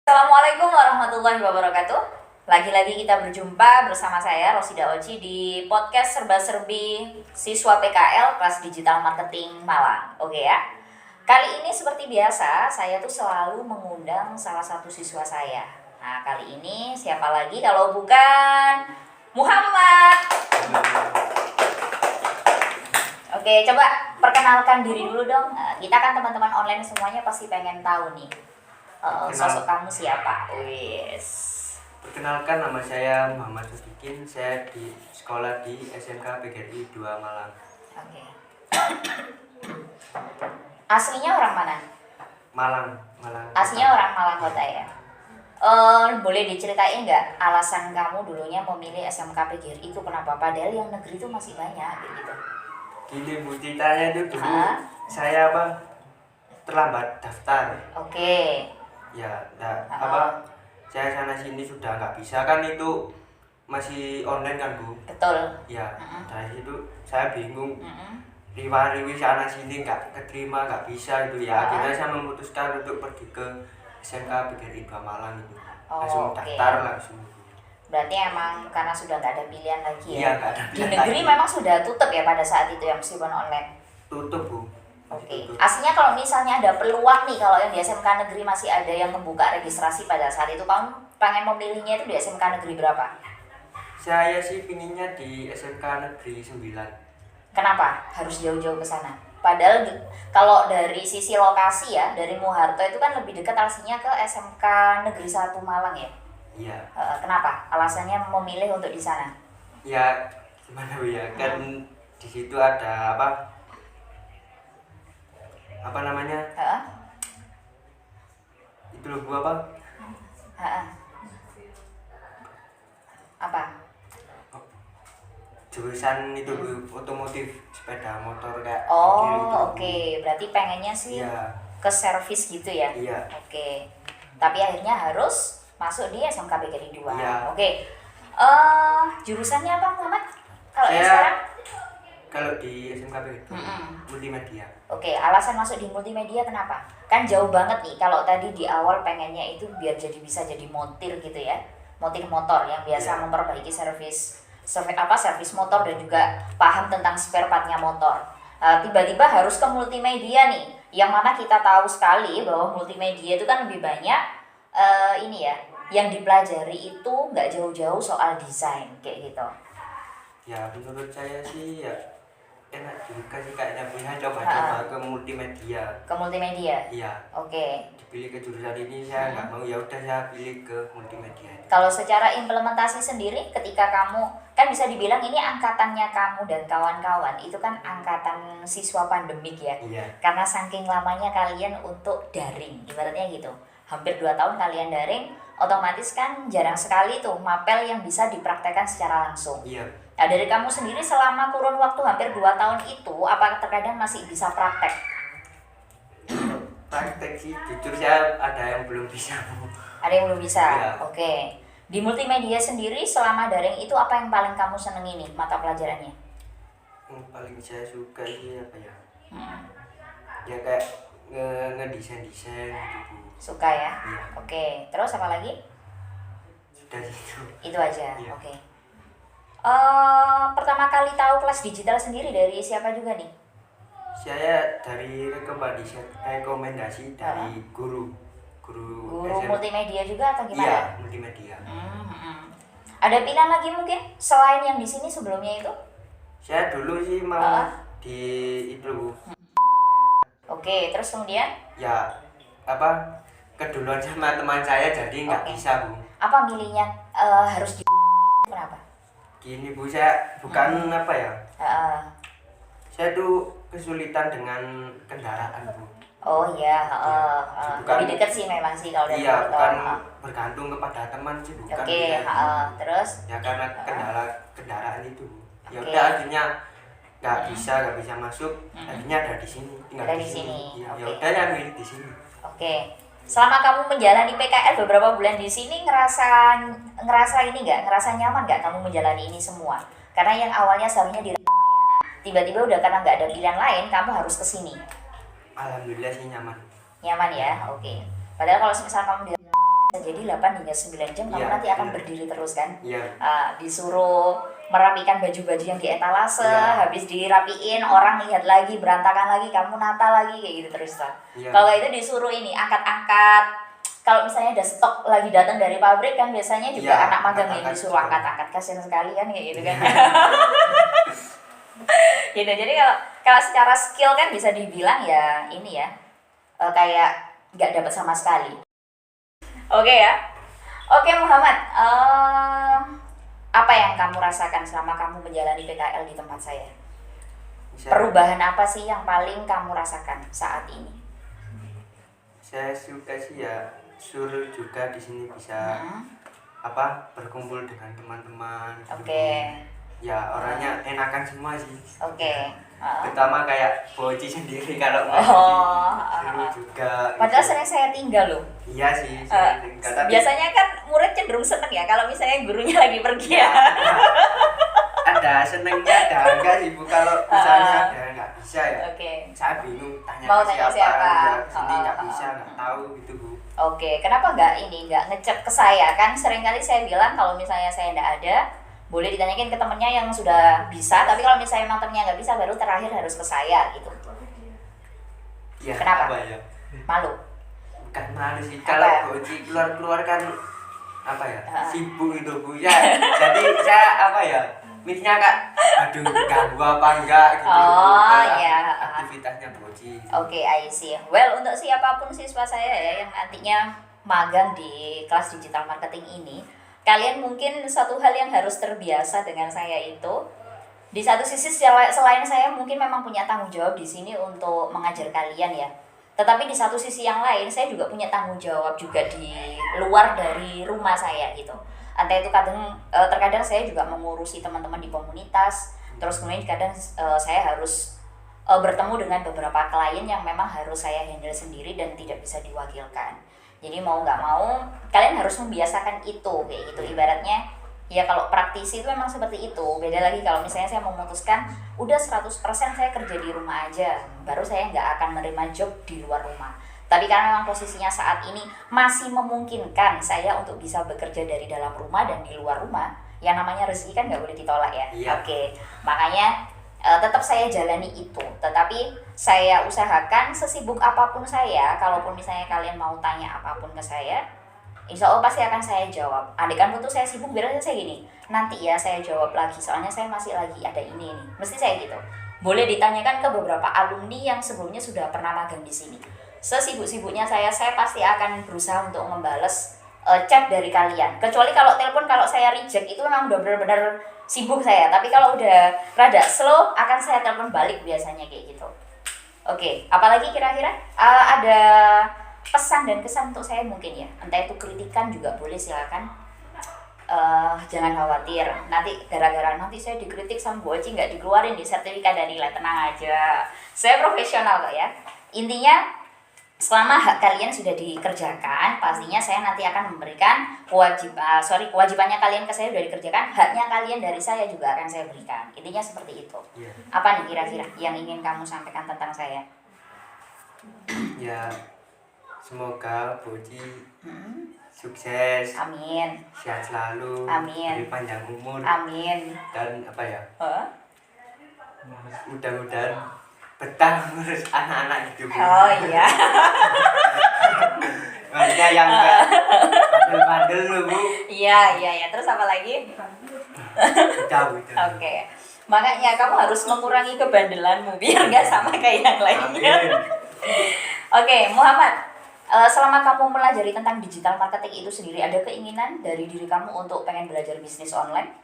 Assalamualaikum warahmatullahi wabarakatuh. Lagi-lagi kita berjumpa bersama saya Rosida Oci di podcast serba-serbi siswa PKL kelas Digital Marketing Malang. Oke ya. Kali ini seperti biasa, saya tuh selalu mengundang salah satu siswa saya. Nah, kali ini siapa lagi kalau bukan Muhammad. Oke, coba perkenalkan diri dulu dong. Kita kan teman-teman online semuanya pasti pengen tahu nih. Sosok kamu siapa? Wis. Perkenalkan, nama saya Muhammad Sadikin. Saya di sekolah di SMK PGRI 2 Malang. Oke. Aslinya orang mana? Malang. Aslinya orang Malang kota ya. Boleh diceritain nggak alasan kamu dulunya memilih SMK PGRI itu kenapa? Padahal yang negeri itu masih banyak gitu. Gini Bu, ceritanya itu dulu saya terlambat daftar. Oke. Ya, saya sana sini sudah nggak bisa kan, itu masih online kan Bu. Betul. Ya, dari situ saya bingung. Riwa-riwi sana sini nggak keterima, nggak bisa itu ya. Akhirnya saya memutuskan untuk pergi ke SMK PGRI 2 Malang itu. Langsung daftar langsung. Berarti emang karena sudah nggak ada pilihan lagi ya? Iya, nggak ada Di pilihan negeri lagi. memang sudah tutup ya pada saat itu ya, meskipun online. Tutup Bu. Oke. Aslinya kalau misalnya ada peluang nih, kalau yang di SMK negeri masih ada yang membuka registrasi pada saat itu, kamu pengen memilihnya itu di SMK negeri berapa? Saya sih pinginnya di SMK Negeri 9. Kenapa harus jauh-jauh ke sana? Padahal kalau dari sisi lokasi ya, dari Muharto itu kan lebih dekat aslinya ke SMK Negeri 1 Malang ya. Iya. Kenapa? Alasannya memilih untuk di sana? Ya gimana Bu ya, kan di situ ada apa namanya? Itu loh Bu, Apa? Jurusan itu Bu, otomotif, sepeda motor kayak Oh, gitu, Bu. oke. Berarti pengennya sih Iya. ke servis gitu ya? Iya. Oke. Tapi akhirnya harus masuk di SMK PGRI 2. Iya. Oke. Jurusannya apa, Muhammad? Kalau yang Saya sekarang? kalau di SMK itu multimedia. Oke, alasan masuk di multimedia kenapa? Kan jauh banget nih. Kalau tadi di awal pengennya itu biar bisa jadi montir gitu ya. Montir motor yang biasa memperbaiki servis motor dan juga paham tentang spare partnya motor. Tiba-tiba harus ke multimedia nih, yang mana kita tahu sekali bahwa multimedia itu kan lebih banyak ini ya, yang dipelajari itu nggak jauh-jauh soal desain kayak gitu. Ya menurut saya sih ya enak juga sih kayaknya punya coba-coba ke multimedia. Ke multimedia. Iya. Oke. Dipilih ke jurusan ini saya nggak mau, ya udah saya pilih ke multimedia. Kalau secara implementasi sendiri, ketika kamu kan bisa dibilang ini angkatannya kamu dan kawan-kawan itu kan angkatan siswa pandemik ya. Iya. Karena saking lamanya kalian untuk daring, ibaratnya gitu. Hampir 2 tahun kalian daring, otomatis kan jarang sekali tuh mapel yang bisa dipraktekkan secara langsung. Iya. Nah, dari kamu sendiri selama kurun waktu hampir 2 tahun itu, apakah terkadang masih bisa praktek? Praktek sih jujur saya ada yang belum bisa. Ada yang belum bisa? Iya. Oke. Di multimedia sendiri selama daring itu apa yang paling kamu senengi nih mata pelajarannya? Yang paling saya suka sih apa ya? Ya kayak ngedesain gitu. Suka ya? Iya. Oke. Terus apa lagi? Sudah itu. Itu aja. Iya. Oke. Pertama kali tahu kelas digital sendiri dari siapa juga nih? Saya dari rekomendasi dari guru SMA. Multimedia juga atau gimana? Iya, multimedia. Ada pilihan lagi mungkin selain yang di sini sebelumnya itu? Saya dulu sih mau di itu Bu. Oke, terus kemudian? Ya keduluan sama teman saya jadi nggak bisa Bu. Apa milihnya harus di kenapa? Gini Bu, saya bukan apa ya? Saya tuh kesulitan dengan kendaraan Bu. Oh iya, Bukan, lebih dekat sih memang sih kalau dari iya, motor. bukan bergantung kepada teman sih, bukan. Oke, terus? Ya karena kendaraan itu. Ya Oke. udah akhirnya nggak bisa masuk. Akhirnya ada di sini, tinggal Ada di di sini. sini, Ya, oke. ya udah ya milih di sini. Oke. Selama kamu menjalani PKL beberapa bulan di sini ngerasa ini nggak? Ngerasa nyaman nggak kamu menjalani ini semua? Karena yang awalnya seharusnya di tiba-tiba udah karena nggak ada pilihan lain, kamu harus ke sini. Alhamdulillah sih nyaman. Nyaman ya? Oke. Padahal kalau misal kamu di Jadi 8 hingga 9 jam kamu Iya, nanti akan iya. berdiri terus kan? Iya. Disuruh merapikan baju-baju yang di etalase, Iya. habis dirapiin orang lihat lagi, berantakan lagi, kamu nata lagi kayak gitu terus kan. Iya. Kalau itu disuruh ini angkat-angkat. Kalau misalnya ada stok lagi datang dari pabrik kan biasanya juga Iya, anak magang yang angkat-angkat disuruh juga. angkat-angkat, kasihan sekali kan kayak gitu kan. Gitu. Jadi kalau secara skill kan bisa dibilang ya ini ya kayak nggak dapat sama sekali. Oke ya. Oke Muhammad, apa yang kamu rasakan selama kamu menjalani PKL di tempat saya? Perubahan apa sih yang paling kamu rasakan saat ini? Saya suka sih ya, suruh juga di sini bisa berkumpul dengan teman-teman. Oke. Ya orangnya enakan semua sih. Oke. Pertama kayak Boci sendiri kalau mau seru juga. Padahal sering saya tinggal loh. Iya sih, sering tinggal. Tapi Biasanya kan murid cenderung seneng ya kalau misalnya gurunya lagi pergi ya. ada senengnya, ada enggak sih Bu, kalau misalnya ada nggak bisa ya. Oke. Saya bingung Mau tanya tanya ke siapa? siapa, ya sini nggak bisa, nggak tahu gitu Bu. Oke, kenapa nggak ngecek ke saya? Kan seringkali saya bilang kalau misalnya saya nggak ada, boleh ditanyakin ke temennya yang sudah bisa, tapi kalau misalnya emang temennya nggak bisa, baru terakhir harus ke saya gitu. Ya, Kenapa? apa ya? Malu? Bukan malu sih, Apa kalau ya? Boci keluar kan apa ya, sibuk itu Bu ya. Jadi saya apa ya, misalnya Kak, aduh ganggu apa enggak gitu. Oh, iya. Aktivitasnya Boci. Oke, I see. Well, untuk siapapun siswa saya ya yang nantinya magang di kelas digital marketing ini, kalian mungkin satu hal yang harus terbiasa dengan saya itu, di satu sisi selain saya mungkin memang punya tanggung jawab di sini untuk mengajar kalian ya. Tetapi di satu sisi yang lain saya juga punya tanggung jawab juga di luar dari rumah saya gitu. Entah itu terkadang saya juga mengurusi teman-teman di komunitas, terus kemudian kadang saya harus bertemu dengan beberapa klien yang memang harus saya handle sendiri dan tidak bisa diwakilkan. Jadi mau nggak mau kalian harus membiasakan itu kayak gitu. Ibaratnya ya kalau praktisi itu memang seperti itu. Beda lagi kalau misalnya saya memutuskan udah 100% saya kerja di rumah aja, baru saya nggak akan menerima job di luar rumah. Tapi karena memang posisinya saat ini masih memungkinkan saya untuk bisa bekerja dari dalam rumah dan di luar rumah, yang namanya rezeki kan nggak boleh ditolak ya. Iya. Oke, makanya tetap saya jalani itu. Tetapi saya usahakan sesibuk apapun saya, kalaupun misalnya kalian mau tanya apapun ke saya, insya Allah pasti akan saya jawab. Andaikan pun tuh saya sibuk, biasanya saya gini, nanti ya saya jawab lagi, soalnya saya masih lagi ada ini nih. Mesti saya gitu. Boleh ditanyakan ke beberapa alumni yang sebelumnya sudah pernah magang di sini. Sesibuk-sibuknya saya pasti akan berusaha untuk membales chat dari kalian. Kecuali kalau telepon, kalau saya reject itu memang udah benar-benar sibuk saya. Tapi kalau udah rada slow, akan saya telepon balik biasanya kayak gitu. Oke, apalagi kira-kira ada pesan dan kesan untuk saya mungkin ya. Entah itu kritikan juga boleh, silakan. Jangan khawatir, nanti gara-gara nanti saya dikritik sama Boci nggak dikeluarin di sertifikat dan nilai, tenang aja. Saya profesional kok ya. Intinya selama hak kalian sudah dikerjakan, pastinya saya nanti akan memberikan kewajibannya kalian ke saya sudah dikerjakan, haknya kalian dari saya juga akan saya berikan. Intinya seperti itu. Iya. Apa nih kira-kira yang ingin kamu sampaikan tentang saya? Ya, semoga Boci sukses, Amin. sehat selalu, Amin. diberi panjang umur, Amin. dan apa ya, Huh? mudah-mudahan betah ngurus anak-anak hidup. Oh iya. Maksudnya yang enggak bandel-bandel lu Bu. Iya. Terus apa lagi? Jauh itu. Oke. Makanya kamu harus mengurangi kebandelanmu biar nggak sama kayak yang lainnya. Amin. Oke, Muhammad. Selama kamu melajari tentang digital marketing itu sendiri, ada keinginan dari diri kamu untuk pengen belajar bisnis online?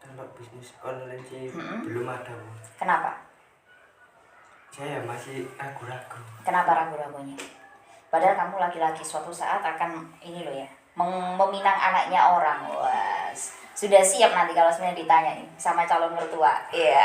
Kalau bisnis online sih belum ada Bu. Kenapa? Saya masih ragu-ragu. Kenapa ragu-ragunya? Padahal kamu laki-laki suatu saat akan ini loh ya, meminang anaknya orang. Wah, sudah siap nanti kalau sebenarnya ditanya nih sama calon mertua. Iya.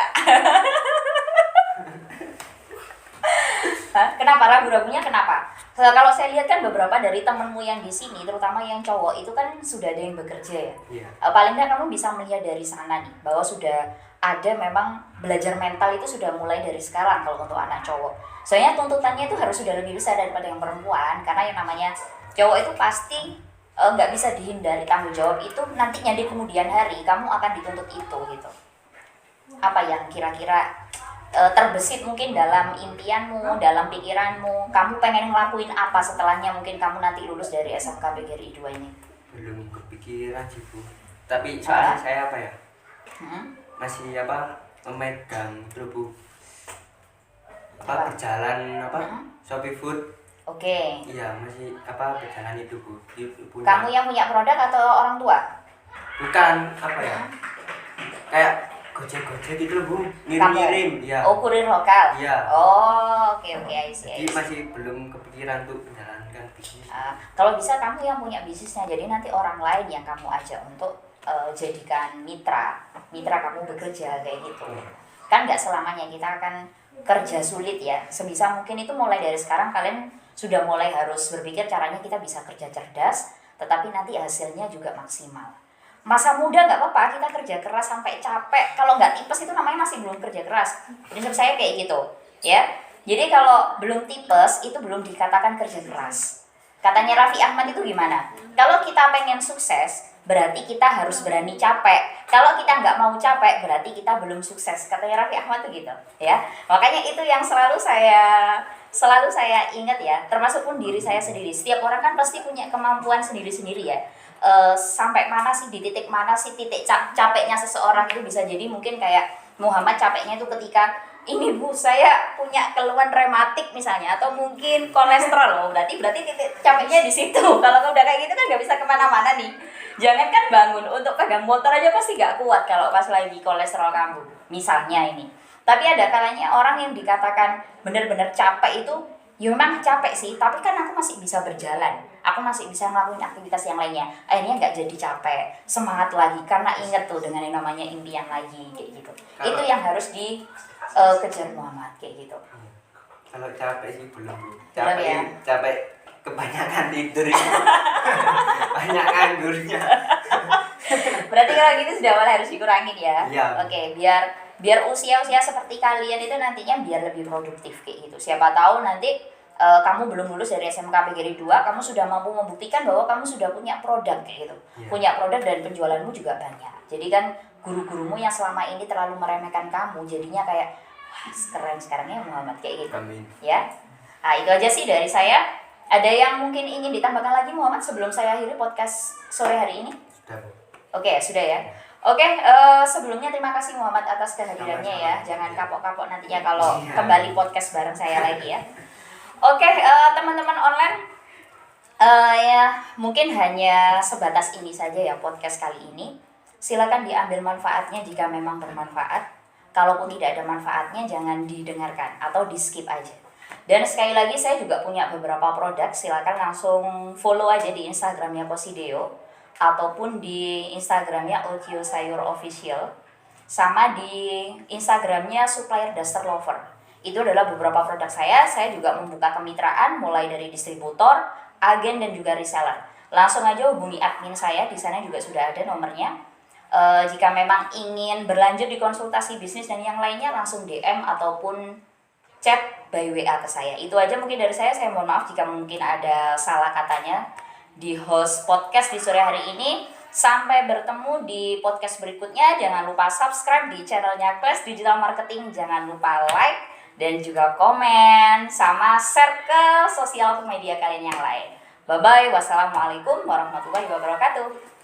Hah? Kenapa ragu-ragunya? Kenapa? Kalau saya lihat kan beberapa dari temenmu yang di sini, terutama yang cowok itu kan sudah ada yang bekerja ya. Iya. Paling nggak kamu bisa melihat dari sana nih bahwa sudah ada memang belajar mental itu sudah mulai dari sekarang kalau untuk anak cowok. Soalnya tuntutannya itu harus sudah lebih besar daripada yang perempuan, karena yang namanya Cowok itu pasti nggak bisa dihindari tanggung jawab itu, nantinya di kemudian hari kamu akan dituntut itu gitu. Apa yang kira-kira terbesit mungkin dalam impianmu, dalam pikiranmu, kamu pengen ngelakuin apa setelahnya mungkin kamu nanti lulus dari SMK PGRI 2 ini? Belum kepikiran sih Bu, tapi soalnya saya apa ya, masih memegang Bu, berjalan Shopee Food. Oke. Iya, masih berjalan itu Bu. Kamu yang punya produk atau orang tua? Bukan, kayak Gojek gitu Bu, ngirim-ngirim. Iya. Oh, kurir lokal. Iya. Oh, oke, I see. Jadi masih belum kepikiran untuk menjalankan bisnis. Kalau bisa kamu yang punya bisnisnya, jadi nanti orang lain yang kamu ajak untuk jadikan mitra kamu bekerja kayak gitu. Kan nggak selamanya kita akan kerja sulit ya. Sebisa mungkin itu mulai dari sekarang kalian sudah mulai harus berpikir caranya kita bisa kerja cerdas, tetapi nanti hasilnya juga maksimal. Masa muda nggak apa-apa, kita kerja keras sampai capek. Kalau nggak tipes itu namanya masih belum kerja keras. Prinsip saya kayak gitu, ya. Jadi kalau belum tipes itu belum dikatakan kerja keras. Katanya Raffi Ahmad itu gimana? Kalau kita pengen sukses, berarti kita harus berani capek. Kalau kita nggak mau capek, berarti kita belum sukses. Katanya Raffi Ahmad tuh gitu, ya. Makanya itu yang selalu saya ingat ya. Termasuk pun diri saya sendiri. Setiap orang kan pasti punya kemampuan sendiri-sendiri ya. Sampai mana sih, di titik mana sih titik capeknya seseorang itu bisa jadi mungkin kayak Muhammad capeknya itu ketika ini Bu, saya punya keluhan rematik misalnya, atau mungkin kolesterol. Oh, berarti titik capeknya di situ. Kalau udah kayak gitu kan nggak bisa kemana-mana nih. Jangan kan bangun untuk pegang motor aja pasti nggak kuat kalau pas lagi kolesterol kamu, misalnya ini. Tapi ada kalanya orang yang dikatakan benar-benar capek itu, ya memang capek sih, tapi kan aku masih bisa berjalan, aku masih bisa ngelakuin aktivitas yang lainnya. Akhirnya nggak jadi capek, semangat lagi karena inget tuh dengan yang namanya impian lagi kayak gitu. Itu yang harus kejar Muhammad kayak gitu. Kalau capek sih belum. Belum ya? Capek kebanyakan tidur. Banyak nganggurnya. Berarti kalau gitu sudah mulai harus dikurangin ya. Iya. Oke, biar usia-usia seperti kalian itu nantinya biar lebih produktif kayak gitu. Siapa tahu nanti kamu belum lulus dari SMK PGRI 2, kamu sudah mampu membuktikan bahwa kamu sudah punya produk kayak gitu. Yeah. Punya produk dan penjualanmu juga banyak. Jadi kan guru-gurumu yang selama ini terlalu meremehkan kamu jadinya kayak wah, keren sekarangnya Muhammad kayak gitu. Amin. Ya. Nah, itu aja sih dari saya. Ada yang mungkin ingin ditambahkan lagi Muhammad sebelum saya akhiri podcast sore hari ini? Sudah. Oke, sudah ya. Oke, sebelumnya terima kasih Muhammad atas kehadirannya ya. Jangan kapok-kapok nantinya kalau kembali podcast bareng saya lagi ya. Oke, teman-teman online, ya mungkin hanya sebatas ini saja ya podcast kali ini. Silakan diambil manfaatnya jika memang bermanfaat. Kalaupun tidak ada manfaatnya, jangan didengarkan atau di skip aja. Dan sekali lagi saya juga punya beberapa produk. Silakan langsung follow aja di Instagramnya Posideo ataupun di Instagramnya Audio Sayur Official, sama di Instagramnya Supplier Duster Lover. Itu adalah beberapa produk saya juga membuka kemitraan mulai dari distributor, agen dan juga reseller. Langsung aja hubungi admin saya, di sana juga sudah ada nomornya. Jika memang ingin berlanjut di konsultasi bisnis dan yang lainnya, langsung DM ataupun chat by WA ke saya. Itu aja mungkin dari saya mohon maaf jika mungkin ada salah katanya di host podcast di sore hari ini. Sampai bertemu di podcast berikutnya. Jangan lupa subscribe di channelnya Class Digital Marketing. Jangan lupa like dan juga komen, sama share ke sosial media kalian yang lain. Bye-bye. Wassalamualaikum warahmatullahi wabarakatuh.